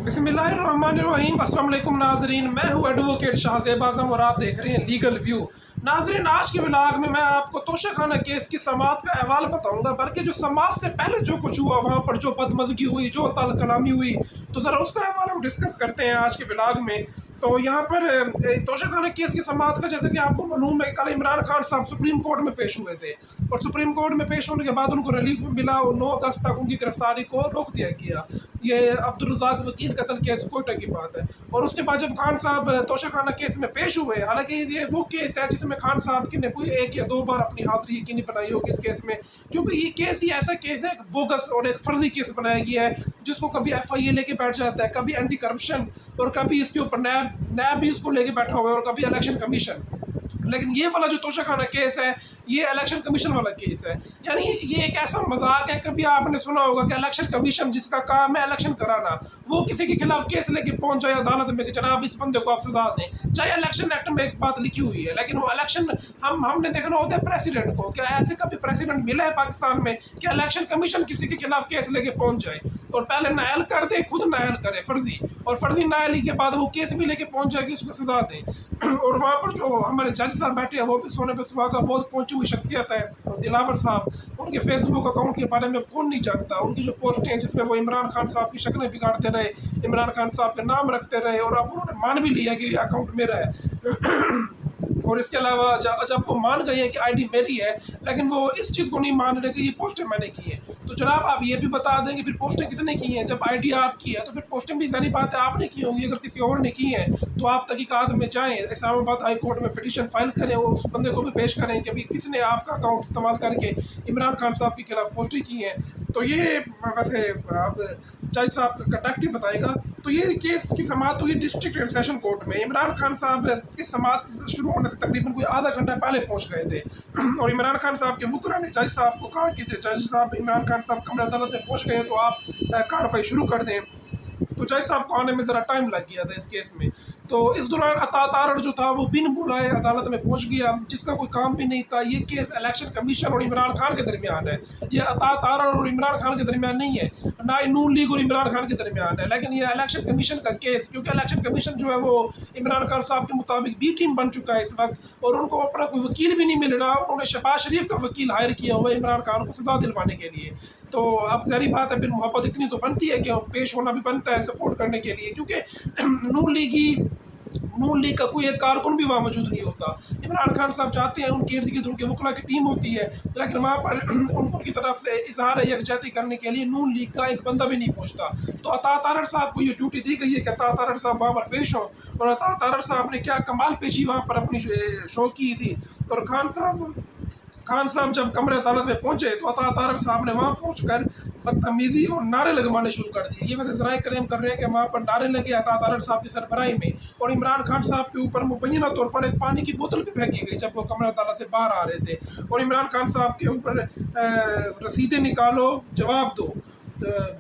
बिस्मिल्लाहिर्रहमानिर्रहीम। अस्सलाम वालेकुम नाज़रीन, मैं हूँ एडवोकेट शाहज़ेब आज़म और आप देख रहे हैं लीगल व्यू। नाज़रीन, आज के व्लॉग में मैं आपको तोशाखाना केस की समाअत का अहवाल बताऊंगा, बल्कि जो समाअत से पहले जो कुछ हुआ, वहाँ पर जो बदमज़गी हुई, जो तल कलामी हुई, तो ज़रा उसका अहवाल हम डिस्कस करते हैं आज के व्लॉग में। तो यहाँ पर तोशाखाना केस की समाअत का, जैसे कि आपको मालूम है, कल इमरान खान साहब सुप्रीम कोर्ट में पेश हुए थे और सुप्रीम कोर्ट में पेश होने के बाद उनको रिलीफ मिला और 9 अगस्त तक उनकी गिरफ्तारी को रोक दिया गया। ये अब्दुल रज़ाक वकील कत्ल केस कोयटा की बात है। और उसके बाद जब खान साहब तोशाखाना केस में पेश हुए, हालांकि ये वो केस है जिसमें खान साहब की ने कोई 1 या 2 बार अपनी हाजिरी यकीनी बनाई होगी इस केस में, क्योंकि ये केस ही ऐसा केस है, एक बोगस और एक फर्जी केस बनाया गया है, जिसको कभी FIA लेके बैठ जाता है, कभी एंटी करप्शन, और कभी इसके ऊपर नैब भी इसको लेके बैठा हुआ है, और कभी इलेक्शन कमीशन। लेकिन ये वाला जो तोशाखाना केस है, ये इलेक्शन कमीशन वाला केस है। यानी ये एक ऐसा मजाक है, कभी आपने सुना होगा कि इलेक्शन कमीशन जिसका काम है इलेक्शन कराना, वो किसी के खिलाफ केस लेके पहुंच जाए अदालत में कि जनाब इस बंदे को आप सजा दें। चाहे इलेक्शन एक्ट में एक बात लिखी हुई है, लेकिन वो इलेक्शन हमने देखना होता है प्रेसिडेंट को। क्या ऐसे कभी प्रेसिडेंट मिला है पाकिस्तान में कि इलेक्शन कमीशन किसी के खिलाफ केस लेके पहुंच जाए और पहले नायल कर दे, खुद नायल करे फर्जी, और फर्जी नायली के बाद वो केस भी लेके पहुंच जाए कि उसको सजा दें। और वहाँ पर जो हमारे जज साहब बैठे हैं, वो भी सोने पे सुहागा, बहुत पहुंची हुई शख्सियत है। और दिलावर साहब, उनके फेसबुक अकाउंट के बारे में कौन नहीं जानता। उनकी जो पोस्टें हैं जिसमें वो इमरान खान साहब की शक्लें बिगाड़ते रहे, इमरान खान साहब के नाम रखते रहे, और अब उन्होंने मान भी लिया कि ये अकाउंट मेरा है। और इसके अलावा जब वो मान गए हैं कि ID मेरी है, लेकिन वो इस चीज़ को नहीं मान रहे कि ये पोस्टें मैंने की हैं। तो जनाब आप ये भी बता दें कि फिर पोस्टें किसने की हैं। जब ID आपकी है तो फिर पोस्टें भी जानी बात है आपने की होंगी। अगर किसी और ने की हैं तो आप तहकीकात में जाएँ, इस्लामाबाद हाई कोर्ट में पिटीशन फाइल करें और उस बंदे को भी पेश करें कि भाई किसने आपका अकाउंट इस्तेमाल करके इमरान खान साहब के खिलाफ पोस्टें की हैं। तो ये वैसे अब जज साहब का कंडक्ट ही बताएगा। तो ये केस की समाअत हुई डिस्ट्रिक्ट एंड सेशन कोर्ट में। इमरान खान साहब इस समाअत शुरू होने से तकरीबन कोई आधा घंटा पहले पहुंच गए थे और इमरान खान साहब के वुकरा ने जज साहब को कहा कि जज साहब, इमरान खान साहब कमरे अदालत में पहुंच गए तो आप कार्रवाई शुरू कर दें। तो जज साहब को आने में ज़रा टाइम लग गया था इस केस में। तो इस दौरान अता तारड़ जो था वो बिन बुलाए अदालत में पहुंच गया, जिसका कोई काम भी नहीं था। ये केस इलेक्शन कमीशन और इमरान खान के दरमियान है, ये अता तारड़ और इमरान खान के दरमियान नहीं है, ना ही नून लीग और इमरान खान के दरमियान है, लेकिन ये इलेक्शन कमीशन का केस, क्योंकि इलेक्शन कमीशन जो है वो इमरान खान साहब के मुताबिक B टीम बन चुका है इस वक्त, और उनको अपना कोई वकील भी नहीं मिल रहा। उन्होंने शहबाज शरीफ का वकील हायर किया हुआ है इमरान खान को सजा दिलवाने के लिए। तो अब ज़ाहिर बात है, फिर मोहब्बत इतनी तो बनती है कि पेश होना भी बनता है सपोर्ट करने के लिए, क्योंकि नून लीग का कोई एक कारकुन भी वहाँ मौजूद नहीं होता। इमरान खान साहब चाहते हैं उनके इर्द गिर्द उनके वकला की टीम होती है, लेकिन वहाँ पर उनकी तरफ से इजहार यकजहती करने के लिए नून लीग का एक बंदा भी नहीं पहुँचता। तो अता तारड़ साहब को ये ड्यूटी दी गई है कि अता तारड़ साहब वहाँ पर पेश हों, और अता तारड़ साहब ने क्या कमाल पेशी वहाँ पर अपनी शो की थी। और खान साहब जब कमरे अदालत में पहुंचे तो अता तारड़ साहब ने वहाँ पहुंचकर बदतमीजी और नारे लगवाने शुरू कर दिए। ये वैसे ज़राए करीम कर रहे हैं कि वहाँ पर नारे लगे अता तारड़ साहब की सरबराही में, और इमरान खान साहब के ऊपर मुबैना तौर पर एक पानी की बोतल भी फेंकी गई जब वो कमरे अदालत से बाहर आ रहे थे। और इमरान खान साहब के ऊपर रसीदें निकालो, जवाब दो,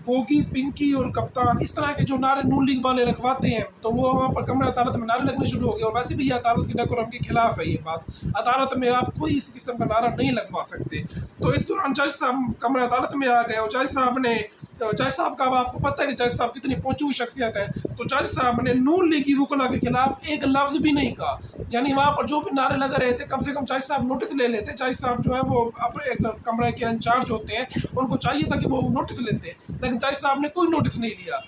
गोगी, पिंकी और कप्तान, इस तरह के जो नारे नून लीग वाले लगवाते हैं, तो वो वहाँ पर कमरे अदालत में नारे लगने शुरू हो गए। और वैसे भी ये अदालत के डेकोरम के खिलाफ है ये बात, अदालत में आप कोई इस किस्म का नारा नहीं लगवा सकते। तो इस दौरान जज साहब कमरे अदालत में आ गए और जज साहब का, अब आपको पता है कि जज साहब कितनी पहुंची हुई शख्सियत है। तो जज साहब ने नून लीगी वकला के खिलाफ एक लफ्ज़ भी नहीं कहा। यानी वहाँ पर जो भी नारे लगा रहे थे, कम से कम जज साहब नोटिस ले लेते। जज साहब जो है वो अपने एक कमरे के इंचार्ज होते हैं, उनको चाहिए था कि वो नोटिस लेते, लेकिन जज साहब ने कोई नोटिस नहीं लिया।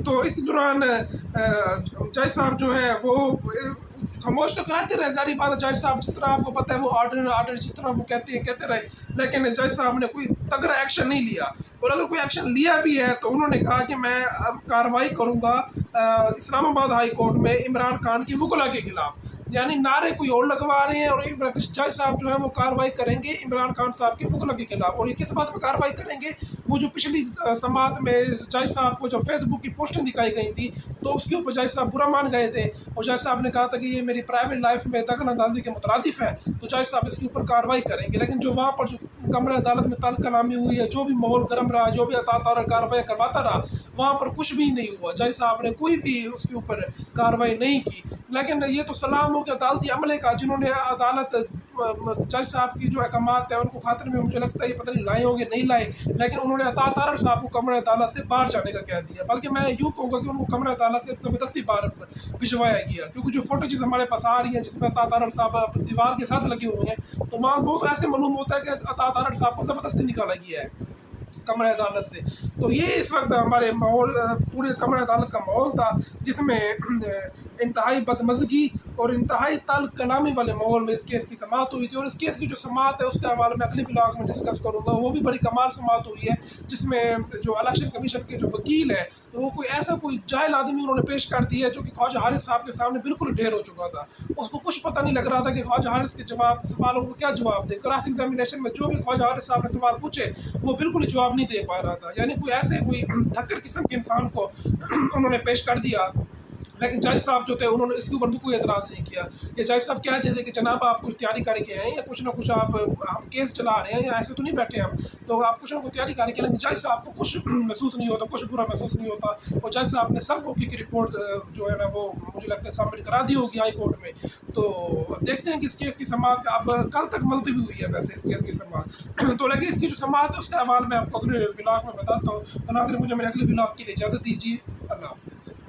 तो इस दौरान जज साहब जो है वो खामोश तो कराते रहे, सारी बात है। जज साहब जिस तरह आपको पता है वो आर्डर जिस तरह वो कहते रहे, लेकिन जज साहब ने कोई तगड़ा एक्शन नहीं लिया। और अगर कोई एक्शन लिया भी है तो उन्होंने कहा कि मैं अब कार्रवाई करूंगा इस्लामाबाद हाई कोर्ट में इमरान खान की वकला के खिलाफ। यानी नारे कोई और लगवा रहे हैं, और जज साहब जो है वो कार्रवाई करेंगे इमरान खान साहब के वकला के खिलाफ। और ये किस बात पर कार्रवाई करेंगे, वो जो पिछली समाअत में जज साहब को जब फेसबुक की पोस्टें दिखाई गई थी तो उसके ऊपर जज साहब बुरा मान गए थे, और जज साहब ने कहा था कि ये मेरी प्राइवेट लाइफ में दखल अंदाजी के मुतरादिफ है, तो जज साहब इसके ऊपर कार्रवाई करेंगे। लेकिन जो वहाँ पर जो कमरे अदालत में तल कलामी हुई है, जो भी माहौल गर्म रहा, जो भी अता तारड़ कार्रवाई करवाता रहा, वहाँ पर कुछ भी नहीं हुआ। जज साहब ने कोई भी उसके ऊपर कार्रवाई नहीं की। लेकिन ये तो सलाम नामों के अदालती अमले का जिन्होंने अदालत जज साहब की जो अहकामात है उनको खातिर में मुझे लगता है ये पता नहीं लाए होंगे नहीं लाए, लेकिन उन्होंने अता तारड़ साहब को कमरा अदालत से बाहर जाने का कह दिया। बल्कि मैं यूँ कहूँगा कि उनको कमरा अदालत से ज़बरदस्ती बाहर भिजवाया गया, क्योंकि जो फोटोज हमारे पास आ रही हैं जिसमें अता तारड़ साहब दीवार के साथ लगे हुए हैं, तो वहाँ वो तो ऐसे मालूम होता है कि अता तारड़ साहब को ज़बरदस्ती निकाला गया है कमरा अदालत से। तो ये इस वक्त हमारे माहौल पूरे कमरा अदालत का माहौल था, जिसमें इंतहाई बदमज़गी और इंतहाई तल कलामी वाले माहौल में इस केस की समाअत हुई थी। और इस केस की जो समाअत है उसके हवाले में अगले ब्लॉग में डिस्कस करूँगा। वो भी बड़ी कमाल समाअत हुई है, जिसमें जो इलेक्शन कमीशन के जो वकील है तो वो कोई जाहिल आदमी उन्होंने पेश कर दिया है, जो कि ख्वाजा हारिस साहब के सामने बिल्कुल ढेर हो चुका था। उसको कुछ पता नहीं लग रहा था कि ख्वाजा हारिस के सवालों को क्या जवाब दे। क्रॉस एग्जामिनेशन में जो भी ख्वाजा हारिस साहब ने सवाल पूछे वो बिल्कुल जवाब नहीं दे पा रहा था, यानी कोई थक्कर किस्म के इंसान को उन्होंने पेश कर दिया। लेकिन जज साहब जो थे उन्होंने इसके ऊपर भी कोई एतराज़ नहीं किया। ये जज साहब कहते थे कि जनाब आप कुछ तैयारी करके आए या कुछ ना कुछ आप केस चला रहे हैं, या ऐसे तो नहीं बैठे हम, तो आप कुछ ना कुछ तैयारी करके। लेकिन जज साहब को कुछ महसूस नहीं होता, कुछ बुरा महसूस नहीं होता। और जज साहब ने सब मौके की रिपोर्ट जो है ना वो मुझे लगता है सबमिट करा दी होगी हाई कोर्ट में। तो देखते हैं कि इस केस की समाअत का अब कल तक मुलतवी हुई है वैसे इस केस की समाअत तो लेकिन इसकी जो समाअत है उसका हवाला मैं आपको अगले ब्लॉग में बताता हूँ। तो नाज़रीन मुझे मेरे अगले ब्लॉग के लिए इजाज़त दीजिए। अल्लाह हाफ़िज़।